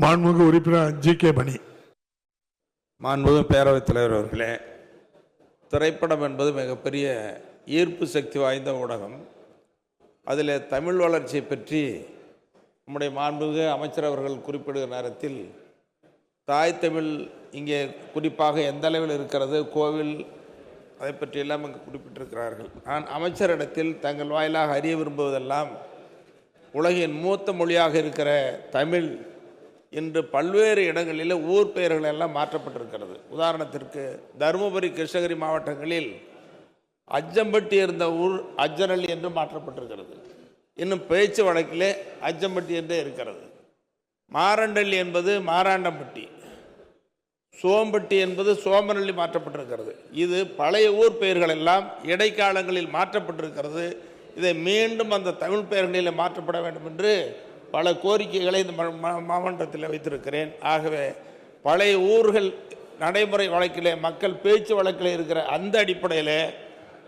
மாண்புமிகு உறுப்பினர் ஜி.கே. மணி. மாண்புமிகு பேரவைத் தலைவர் அவர்களே, திரைப்படம் என்பது மிகப்பெரிய ஈர்ப்பு சக்தி வாய்ந்த ஊடகம். அதில் தமிழ் வளர்ச்சியை பற்றி நம்முடைய மாண்புமிகு அமைச்சர் அவர்கள் குறிப்பிடுகிற நேரத்தில் தாய் தமிழ் இங்கே குறிப்பாக எந்த அளவில் இருக்கிறது, கோவில், அதை பற்றியெல்லாம் இங்கு குறிப்பிட்டிருக்கிறார்கள். நான் அமைச்சரிடத்தில் தங்கள் வாயிலாக அறிய விரும்புவதெல்லாம், உலகின் மூத்த மொழியாக இருக்கிற தமிழ் இன்று பல்வேறு இடங்களில் ஊர் பெயர்கள் எல்லாம் மாற்றப்பட்டிருக்கிறது. உதாரணத்திற்கு தருமபுரி, கிருஷ்ணகிரி மாவட்டங்களில் அஜ்ஜம்பட்டி இருந்த ஊர் அஜ்ஜனல்லி என்று மாற்றப்பட்டிருக்கிறது. இன்னும் பேச்சு வழக்கிலே அஜ்ஜம்பட்டி என்றே இருக்கிறது. மாரண்டல்லி என்பது மாராண்டம்பட்டி, சோம்பட்டி என்பது சோமநல்லி மாற்றப்பட்டிருக்கிறது. இது பழைய ஊர் பெயர்கள் எல்லாம் இடைக்காலங்களில் மாற்றப்பட்டிருக்கிறது. இதை மீண்டும் அந்த தமிழ் பெயர்களில் மாற்றப்பட வேண்டும் என்று பல கோரிக்கைகளை இந்த மாவட்டத்தில் வைத்திருக்கிறேன். ஆகவே பழைய ஊர்கள் நடைமுறை வழக்கிலே, மக்கள் பேச்சு வழக்கில் இருக்கிற அந்த அடிப்படையில்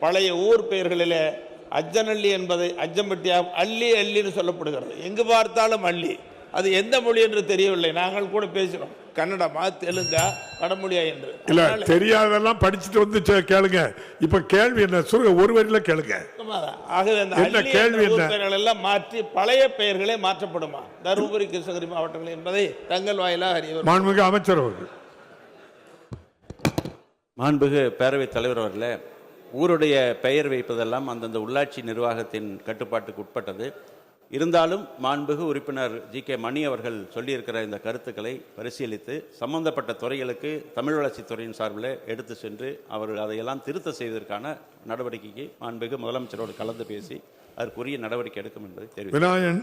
பழைய ஊர் பெயர்களில் அஜ்ஜனல்லி என்பதை அஜ்ஜம்பட்டியாக அல்லி அல்லின்னு சொல்லப்படுகிறது. எங்கு பார்த்தாலும் அல்லி. அது எந்த மொழி என்று தெரியவில்லை. நாங்கள் கூட பேசுகிறோம், கன்னடமா, தெலுங்கா, வடமொழியா என்று. இல்ல, தெரியாதெல்லாம் படிச்சுட்டு வந்து கேளுங்க. இப்ப கேள்வி என்ன சொல்லுங்க, ஒரு வரியில கேளுங்க. ஆகவே அந்த கேள்வி பெயர்கள் எல்லாம் மாற்றி பழைய பெயர்களே மாற்றப்படுமா தருமபுரி, கிருஷ்ணகிரி மாவட்டங்கள் என்பதை தங்கள் வாயிலாக அறிய. மாண்புமிகு அமைச்சர் அவர்கள். மாண்புமிகு பேரவைத் தலைவர் அவர்களே, ஊருடைய பெயர் வைப்பதெல்லாம் அந்தந்த உள்ளாட்சி நிர்வாகத்தின் கட்டுப்பாட்டுக்கு உட்பட்டது. இருந்தாலும் மாண்புமிகு உறுப்பினர் ஜி.கே. மணி அவர்கள் சொல்லியிருக்கிற இந்த கருத்துக்களை பரிசீலித்து சம்பந்தப்பட்ட துறைகளுக்கு தமிழ் வளர்ச்சித் துறையின் சார்பில் எடுத்து சென்று அவர்கள் அதையெல்லாம் திருத்த செய்வதற்கான நடவடிக்கைக்கு மாண்புமிகு முதலமைச்சரோடு கலந்து பேசி அதற்குரிய நடவடிக்கை எடுக்கும் என்பதை தெரிவித்தார்.